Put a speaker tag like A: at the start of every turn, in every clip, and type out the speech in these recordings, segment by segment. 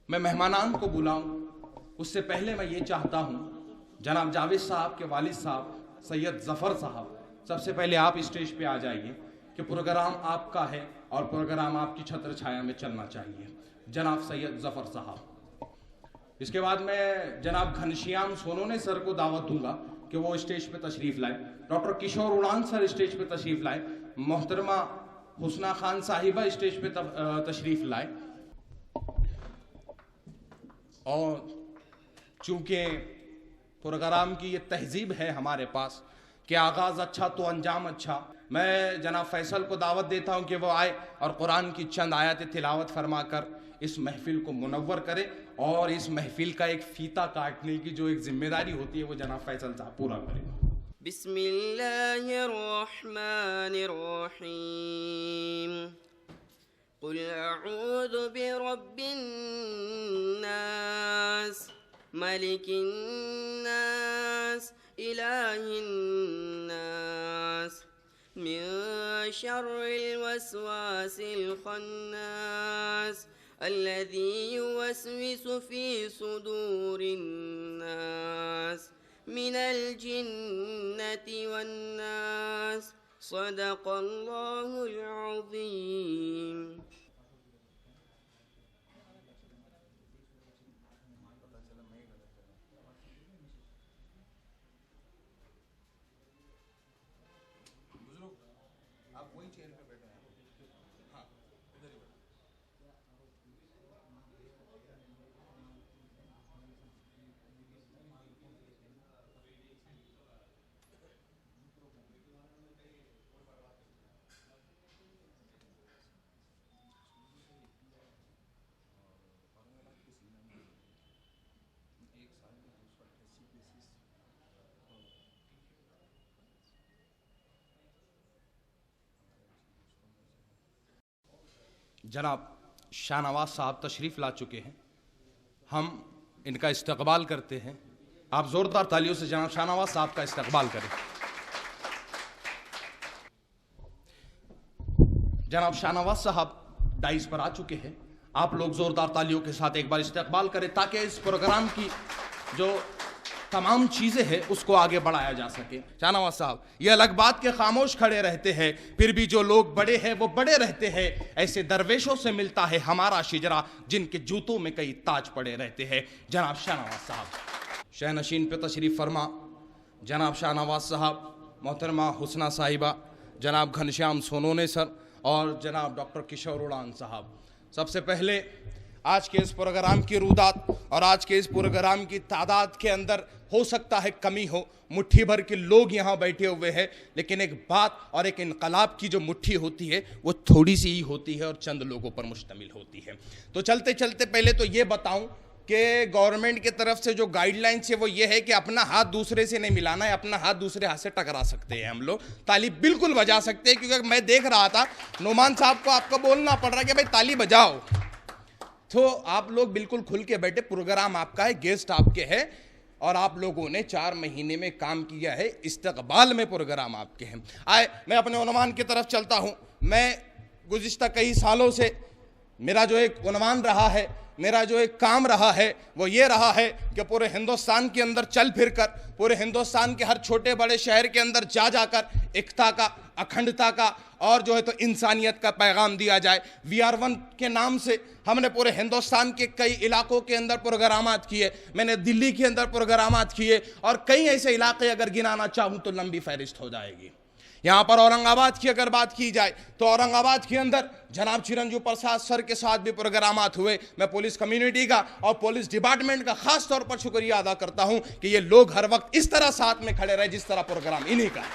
A: मैं मेहमानान को बुलाऊं उससे पहले मैं ये चाहता हूं, जनाब जावेद साहब के वालिद साहब सैयद जफ़र साहब, सबसे पहले आप स्टेज पे आ जाइए कि प्रोग्राम आपका है और प्रोग्राम आपकी छत्र छाया में चलना चाहिए। जनाब सैयद जफ़र साहब। इसके बाद मैं जनाब घनश्याम सोनोने सर को दावत दूंगा कि वो स्टेज पे तशरीफ लाए। डॉक्टर किशोर उड़ान सर स्टेज पे तशरीफ लाए। मोहतरमा हुस्ना खान साहिबा स्टेज पे तशरीफ लाए। और चूंकि प्रोग्राम की ये तहजीब है हमारे पास कि आगाज़ अच्छा तो अंजाम अच्छा, मैं जनाब फैसल को दावत देता हूँ कि वो आए और कुरान की चंद आयत तिलावत फरमा कर इस महफिल को मुनव्वर करे और इस महफिल का एक फीता काटने की जो एक जिम्मेदारी होती है वो जनाब फैसल साहब पूरा करें।
B: बिस्मिल्लाहिर्रहमानिर्रहीम। कुल अऊज़ु बिरब्बिन नास मलिकिन नास इलाहिन नास मिन शर्रिल वस्वासिल खन्नास अल्लज़ी युवस्विसु फ़ी सुदूरिन नास मिनल जिन्नति वन्नास। सदक़ल्लाहुल अज़ीम।
A: आप वही चेयर पे बैठे हैं। हाँ, इधर ही बैठो। जनाब शाहनवाज साहब तशरीफ़ ला चुके हैं, हम इनका इस्तकबाल करते हैं। आप ज़ोरदार तालियों से जनाब शाहनवाज साहब का इस्तकबाल करें। जनाब शाहनवाज साहब डाइस पर आ चुके हैं, आप लोग ज़ोरदार तालियों के साथ एक बार इस्तकबाल करें ताकि इस प्रोग्राम की जो तमाम चीज़ें हैं उसको आगे बढ़ाया जा सके। शाहनवाज साहब, ये अलग बात के खामोश खड़े रहते हैं, फिर भी जो लोग बड़े हैं वो बड़े रहते हैं। ऐसे दरवेशों से मिलता है हमारा शिजरा जिनके जूतों में कई ताज पड़े रहते हैं। जनाब शाहनवाज साहब शहनशीन पे तशरीफ़ फरमा। जनाब शाहनवाज साहब, मोहतरमा हुस्ना साहिबा, जनाब घनश्याम सोनोने सर और जनाब डॉक्टर किशोर उड़ान साहब। सबसे पहले आज के इस प्रोग्राम की रुदात और आज के इस प्रोग्राम की तादाद के अंदर हो सकता है कमी हो, मुट्ठी भर के लोग यहाँ बैठे हुए हैं, लेकिन एक बात और एक इनकलाब की जो मुट्ठी होती है वो थोड़ी सी ही होती है और चंद लोगों पर मुश्तमिल होती है। तो चलते चलते पहले तो ये बताऊं कि गवर्नमेंट की तरफ से जो गाइडलाइंस है वो ये है कि अपना हाथ दूसरे से नहीं मिलाना है, अपना हाथ दूसरे हाथ से टकरा सकते हैं हम लोग, ताली बिल्कुल बजा सकते हैं। क्योंकि मैं देख रहा था नुमान साहब को आपको बोलना पड़ रहा है कि भाई ताली बजाओ, तो आप लोग बिल्कुल खुल के बैठे। प्रोग्राम आपका है, गेस्ट आपके हैं और आप लोगों ने 4 महीने में काम किया है, इस्तकबाल में प्रोग्राम आपके हैं। आए मैं अपने उन्वान की तरफ चलता हूँ। मैं गुज़िश्ता कई सालों से मेरा जो एक उन्वान रहा है, मेरा जो एक काम रहा है वो ये रहा है कि पूरे हिंदुस्तान के अंदर चल फिर कर, पूरे हिंदुस्तान के हर छोटे बड़े शहर के अंदर जा जाकर एकता का, अखंडता का और जो है तो इंसानियत का पैगाम दिया जाए। VR1 के नाम से हमने पूरे हिंदुस्तान के कई इलाकों के अंदर प्रोग्रामात किए, मैंने दिल्ली के अंदर प्रोग्रामात किए और कई ऐसे इलाके अगर गिनाना चाहूँ तो लंबी फहरिस्त हो जाएगी। यहाँ पर औरंगाबाद की अगर बात की जाए तो औरंगाबाद के अंदर जनाब चिरंजीव प्रसाद सर के साथ भी प्रोग्रामात हुए। मैं पुलिस कम्युनिटी का और पुलिस डिपार्टमेंट का खास तौर पर शुक्रिया अदा करता हूँ कि ये लोग हर वक्त इस तरह साथ में खड़े रहे जिस तरह प्रोग्राम इन्हीं का है।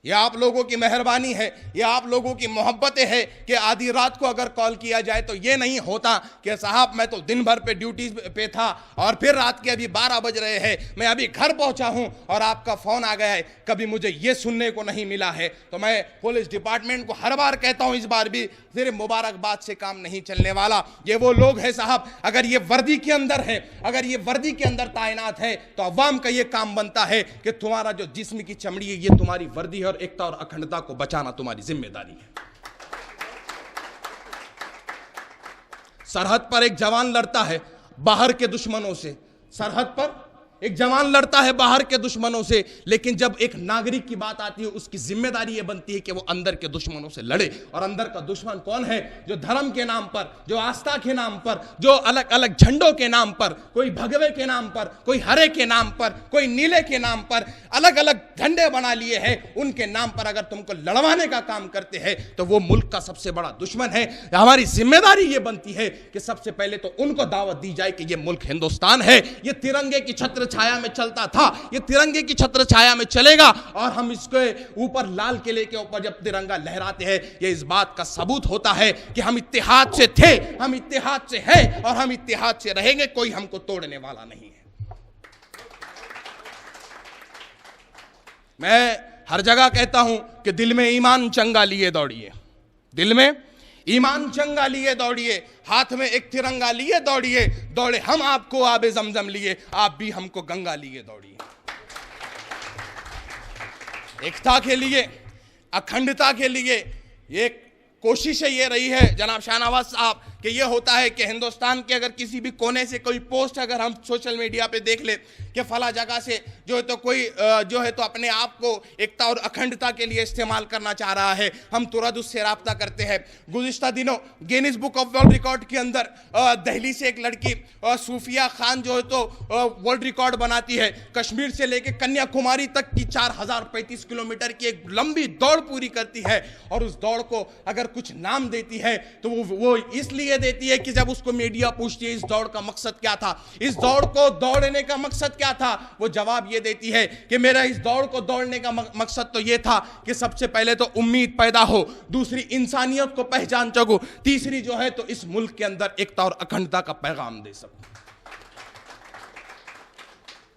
A: यह आप लोगों की मेहरबानी है, यह आप लोगों की मोहब्बतें है कि आधी रात को अगर कॉल किया जाए तो ये नहीं होता कि साहब मैं तो दिन भर पे ड्यूटी पे था और फिर रात के अभी 12 बज रहे हैं, मैं अभी घर पहुंचा हूं और आपका फ़ोन आ गया है। कभी मुझे ये सुनने को नहीं मिला है। तो मैं पुलिस डिपार्टमेंट को हर बार कहता हूं, इस बार भी सिर्फ मुबारकबाद से काम नहीं चलने वाला। ये वो लोग हैं साहब, अगर ये वर्दी के अंदर है, अगर ये वर्दी के अंदर तैनात है तो अवाम का ये काम बनता है कि तुम्हारा जो जिस्म की चमड़ी है ये तुम्हारी वर्दी है और एकता और अखंडता को बचाना तुम्हारी जिम्मेदारी है। सरहद पर एक जवान लड़ता है बाहर के दुश्मनों से, सरहद पर एक जवान लड़ता है बाहर के दुश्मनों से, लेकिन जब एक नागरिक की बात आती है उसकी जिम्मेदारी यह बनती है कि वो अंदर के दुश्मनों से लड़े। और अंदर का दुश्मन कौन है? जो धर्म के नाम पर, जो आस्था के नाम पर, जो अलग अलग झंडों के नाम पर, कोई भगवे के नाम पर, कोई हरे के नाम पर, कोई नीले के नाम पर अलग अलग झंडे बना लिए हैं, उनके नाम पर अगर तुमको लड़वाने का काम करते हैं तो वो मुल्क का सबसे बड़ा दुश्मन है। हमारी जिम्मेदारी ये बनती है कि सबसे पहले तो उनको दावत दी जाए कि ये मुल्क हिंदुस्तान है, ये तिरंगे की छत्र छाया में चलता था, ये तिरंगे की छत्र छाया में चलेगा। और हम इसके ऊपर लाल किले के ऊपर जब तिरंगा लहराते हैं, ये इस बात का सबूत होता है कि हम इत्तेहाद से थे, हम इत्तेहाद से हैं और हम इत्तेहाद से रहेंगे। कोई हमको तोड़ने वाला नहीं है। मैं हर जगह कहता हूं कि दिल में ईमान चंगा लिए दौड़िए, दिल में ईमान चंगा लिए दौड़िए, हाथ में एक तिरंगा लिए दौड़िए, दौड़े हम आपको आबे जमजम लिए, आप भी हमको गंगा लिए दौड़िए। एकता के लिए, अखंडता के लिए एक कोशिश ये रही है जनाब शाहनवाज साहब कि ये होता है कि हिंदुस्तान के अगर किसी भी कोने से कोई पोस्ट अगर हम सोशल मीडिया पे देख ले कि फला जगह से जो है तो कोई जो है तो अपने आप को एकता और अखंडता के लिए इस्तेमाल करना चाह रहा है, हम तुरंत उससे राब्ता करते हैं। गुज़िश्ता दिनों Guinness book of world record के अंदर दिल्ली से एक लड़की सूफिया खान जो है तो वर्ल्ड रिकॉर्ड बनाती है, कश्मीर से लेकर कन्याकुमारी तक की 4035 किलोमीटर की एक लंबी दौड़ पूरी करती है। और उस दौड़ को अगर कुछ नाम देती है तो वो इसलिए देती है कि जब उसको मीडिया पूछती है इस दौड़ का मकसद क्या था, इस दौड़ को दौड़ने का मकसद क्या था, वो जवाब ये देती है कि मेरा इस दौड़ को दौड़ने का मकसद तो ये था कि सबसे पहले तो उम्मीद पैदा हो, दूसरी इंसानियत को पहचान सकूं, तीसरी जो है तो इस मुल्क के अंदर एकता और अखंडता का पैगाम दे सकूं।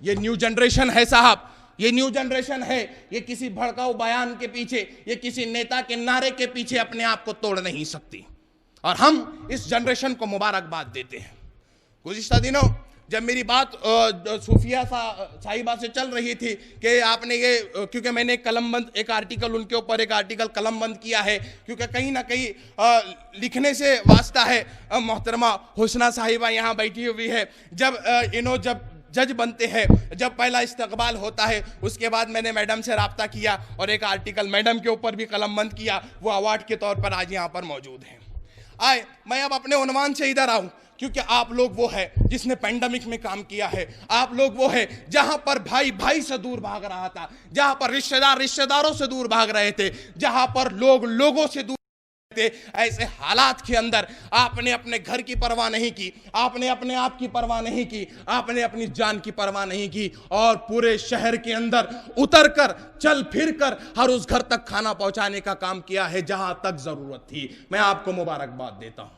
A: ये न्यू जनरेशन है साहब, ये न्यू जनरेशन है, ये किसी भड़काऊ बयान के पीछे, ये किसी नेता के नारे के पीछे अपने आप को तोड़ नहीं सकती। और हम इस जनरेशन को मुबारकबाद देते हैं। गुज़िश्ता दिनों जब मेरी बात सूफिया साहिबा से चल रही थी कि आपने ये, क्योंकि मैंने कलमबंद एक आर्टिकल उनके ऊपर एक आर्टिकल कलमबंद किया है, क्योंकि कहीं ना कहीं लिखने से वास्ता है। मोहतरमा हुस्ना साहिबा यहाँ बैठी हुई है, जब जब जज बनते हैं, जब पहला इस्तकबाल होता है, उसके बाद मैंने मैडम से राब्ता किया और एक आर्टिकल मैडम के ऊपर भी कलमबंद किया, वो अवार्ड के तौर पर आज यहाँ पर मौजूद हैं। आए मैं अब अपने उन्वान से इधर आऊं, क्योंकि आप लोग वो है जिसने पेंडेमिक में काम किया है, आप लोग वो है जहां पर भाई भाई से दूर भाग रहा था, जहां पर रिश्तेदार रिश्तेदारों से दूर भाग रहे थे, जहां पर लोग लोगों से दूर थे। ऐसे हालात के अंदर आपने अपने घर की परवाह नहीं की, आपने अपने आप की परवाह नहीं की, आपने अपनी जान की परवाह नहीं की और पूरे शहर के अंदर उतर कर चल फिर कर हर उस घर तक खाना पहुंचाने का काम किया है जहां तक जरूरत थी। मैं आपको मुबारकबाद देता हूं।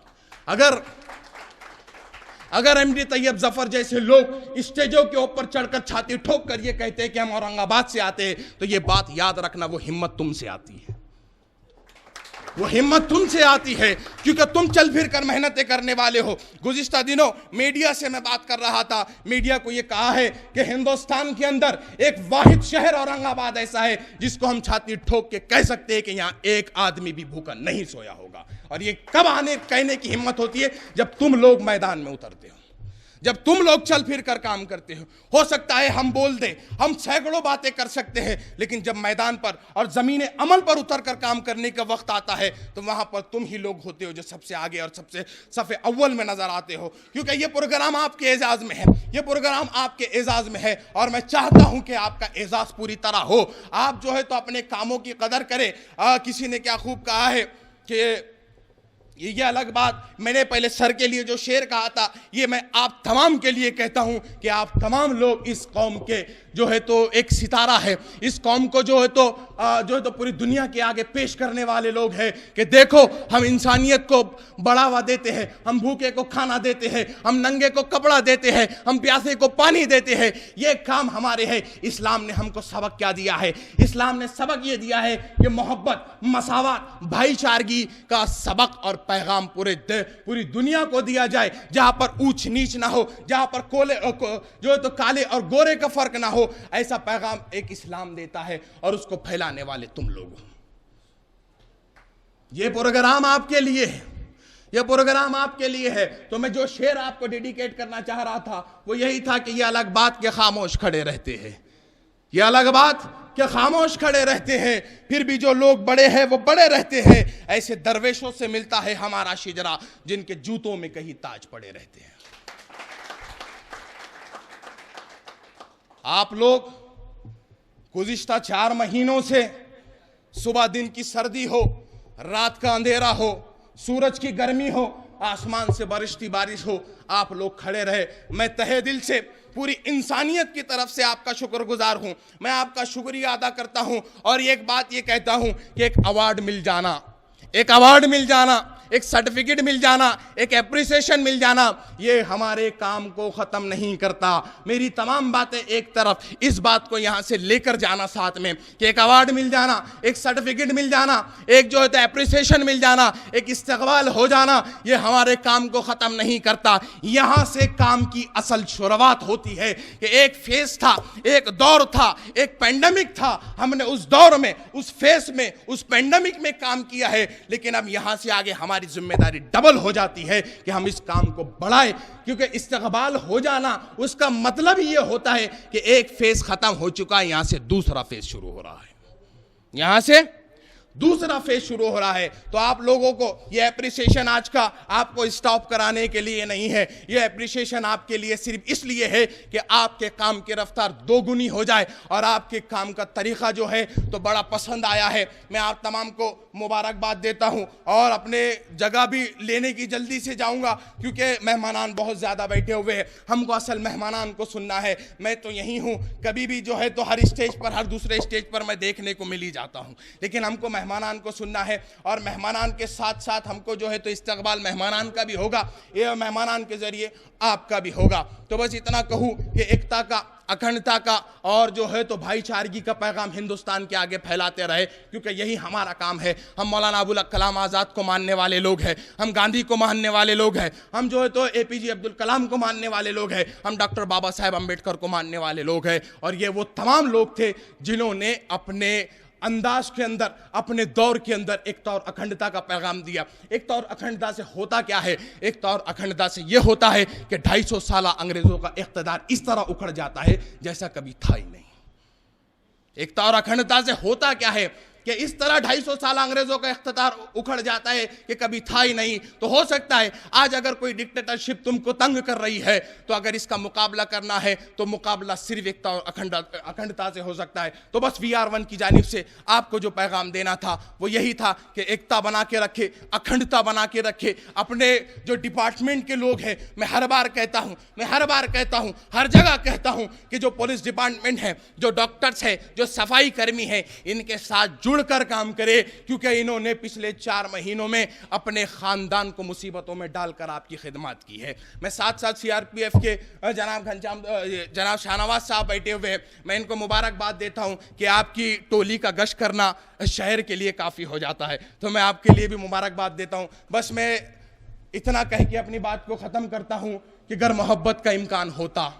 A: अगर एमडी तैयब जफर जैसे लोग स्टेजों के ऊपर चढ़कर छाती ठोक कर ये कहते हैं कि हम औरंगाबाद से आते हैं, तो ये बात याद रखना, वो हिम्मत तुमसे आती है, वो हिम्मत तुमसे आती है, क्योंकि तुम चल फिर कर मेहनतें करने वाले हो। गुज़िश्ता दिनों मीडिया से मैं बात कर रहा था, मीडिया को ये कहा है कि हिंदुस्तान के अंदर एक वाहिद शहर औरंगाबाद ऐसा है जिसको हम छाती ठोक के कह सकते हैं कि यहाँ एक आदमी भी भूखा नहीं सोया होगा। और ये कब कहने की हिम्मत होती है? जब तुम लोग मैदान में उतरते हो, जब तुम लोग चल फिर कर काम करते हो सकता है हम बोल दें, हम सैकड़ों बातें कर सकते हैं, लेकिन जब मैदान पर और जमीन अमल पर उतर कर काम करने का वक्त आता है तो वहां पर तुम ही लोग होते हो जो सबसे आगे और सबसे सफ़े अव्वल में नजर आते हो, क्योंकि ये प्रोग्राम आपके एजाज में है, ये प्रोग्राम आपके एजाज में है और मैं चाहता हूं कि आपका एजाज पूरी तरह हो। आप जो है तो अपने कामों की कदर करें। किसी ने क्या खूब कहा है कि ये अलग बात, मैंने पहले सर के लिए जो शेर कहा था, ये मैं आप तमाम के लिए कहता हूं कि आप तमाम लोग इस कौम के जो है तो एक सितारा है, इस कौम को जो है तो पूरी दुनिया के आगे पेश करने वाले लोग हैं कि देखो हम इंसानियत को बढ़ावा देते हैं, हम भूखे को खाना देते हैं, हम नंगे को कपड़ा देते हैं, हम प्यासे को पानी देते हैं, ये काम हमारे हैं। इस्लाम ने हमको सबक क्या दिया है? इस्लाम ने सबक ये दिया है कि मोहब्बत, मसावत, भाईचारगी का सबक और पैगाम पूरी दुनिया को दिया जाए, जहां पर ऊंच नीच ना हो, जहां पर जो है तो काले और गोरे का फर्क ना हो। ऐसा पैगाम एक इस्लाम देता है और उसको फैलाने वाले तुम लोग हो। ये प्रोग्राम आपके लिए है, ये प्रोग्राम आपके लिए है। तो मैं जो शेर आपको डेडिकेट करना चाह रहा था वो यही था कि ये अलग बात के खामोश खड़े रहते हैं, ये अलग बात के खामोश खड़े रहते हैं, फिर भी जो लोग बड़े हैं वो बड़े रहते हैं। ऐसे दरवेशों से मिलता है हमारा शिजरा, जिनके जूतों में कहीं ताज पड़े रहते हैं। आप लोग गुज़िश्ता 4 महीनों से सुबह दिन की सर्दी हो, रात का अंधेरा हो, सूरज की गर्मी हो, आसमान से बरसती बारिश हो, आप लोग खड़े रहे। मैं तहे दिल से पूरी इंसानियत की तरफ से आपका शुक्रगुजार हूं। मैं आपका शुक्रिया अदा करता हूं और एक बात ये कहता हूं कि एक अवार्ड मिल जाना, एक अवार्ड मिल जाना, एक सर्टिफिकेट मिल जाना, एक एप्रिसिएशन मिल जाना, ये हमारे काम को ख़त्म नहीं करता। मेरी तमाम बातें एक तरफ, इस बात को यहाँ से लेकर जाना साथ में कि एक अवार्ड मिल जाना, एक सर्टिफिकेट मिल जाना, एक जो है तो एप्रिसिएशन मिल जाना, एक इस्तकबाल हो जाना, ये हमारे काम को ख़त्म नहीं करता। यहाँ से काम की असल शुरुआत होती है कि एक फेस था, एक दौर था, एक पेंडेमिक था, हमने उस दौर में, उस फेस में, उस पेंडेमिक में काम किया है, लेकिन अब यहाँ से आगे हमारी जिम्मेदारी डबल हो जाती है कि हम इस काम को बढ़ाएं, क्योंकि इस्तकबाल हो जाना उसका मतलब ही ये होता है कि एक फेज खत्म हो चुका है, यहां से दूसरा फेज शुरू हो रहा है, यहां से दूसरा फेज शुरू हो रहा है। तो आप लोगों को ये एप्रिसिएशन आज का आपको स्टॉप कराने के लिए नहीं है, ये एप्रिसिएशन आपके लिए सिर्फ इसलिए है कि आपके काम की रफ्तार दोगुनी हो जाए और आपके काम का तरीका जो है तो बड़ा पसंद आया है। मैं आप तमाम को मुबारकबाद देता हूं और अपने जगह भी लेने की जल्दी से जाऊंगा, क्योंकि मेहमानान बहुत ज़्यादा बैठे हुए हैं, हमको असल मेहमानान को सुनना है। मैं तो यहीं हूँ, कभी भी जो है तो हर स्टेज पर, हर दूसरे स्टेज पर मैं देखने को मिल ही जाता हूँ, लेकिन हमको मेहमानान को सुनना है और मेहमानान के साथ साथ हमको जो है तो इस्तकबाल मेहमानान का भी होगा, ये मेहमानान के ज़रिए आपका भी होगा। तो बस इतना कहूँ कि एकता का, अखंडता का और जो है तो भाईचारगी का पैगाम हिंदुस्तान के आगे फैलाते रहे, क्योंकि यही हमारा काम है। हम मौलाना अबुल कलाम आज़ाद को मानने वाले लोग हैं, हम गांधी को मानने वाले लोग हैं, हम जो है तो APJ अब्दुल कलाम को मानने वाले लोग हैं, हम डॉक्टर बाबा साहेब अम्बेडकर को मानने वाले लोग हैं। और ये वो तमाम लोग थे जिन्होंने अपने अंदाज के अंदर, अपने दौर के अंदर एकता और अखंडता का पैगाम दिया। एकता और अखंडता से होता क्या है? एकता और अखंडता से यह होता है कि 250 साल अंग्रेजों का इख्तिदार इस तरह उखड़ जाता है जैसा कभी था ही नहीं। एकता और अखंडता से होता क्या है कि इस तरह 250 साल अंग्रेजों का इख्तिदार उखड़ जाता है कि कभी था ही नहीं। तो हो सकता है आज अगर कोई डिक्टेटरशिप तुमको तंग कर रही है, तो अगर इसका मुकाबला करना है तो मुकाबला सिर्फ एकता और अखंडता से हो सकता है। तो बस VR1 की जानिब से आपको जो पैगाम देना था वो यही था कि एकता बना के रखे, अखंडता बना के रखे। अपने जो डिपार्टमेंट के लोग हैं, मैं हर बार कहता हूँ, हर जगह कहता हूँ कि जो पुलिस डिपार्टमेंट है, जो डॉक्टर्स है, जो सफाई कर्मी है, इनके साथ कर काम करे, क्योंकि इन्होंने पिछले 4 महीनों में अपने खानदान को मुसीबतों में डालकर आपकी खिदमत की है। मैं साथ साथ CRPF के जनाब शाहनवाज साहब बैठे हुए हैं, मैं इनको मुबारकबाद देता हूं कि आपकी टोली का गश्त करना शहर के लिए काफ़ी हो जाता है, तो मैं आपके लिए भी मुबारकबाद देता हूं। बस मैं इतना कह के अपनी बात को ख़त्म करता हूं कि अगर मोहब्बत का इम्कान होता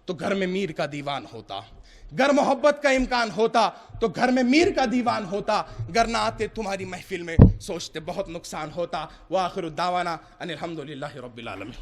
A: तो घर में मीर का दीवान होता, अगर मोहब्बत का इम्कान होता तो घर में मीर का दीवान होता, अगर ना आते तुम्हारी महफिल में सोचते बहुत नुकसान होता। व आखिर दावाना अनिल हम्दुलिल्लाहि रब्बिल आलमीन।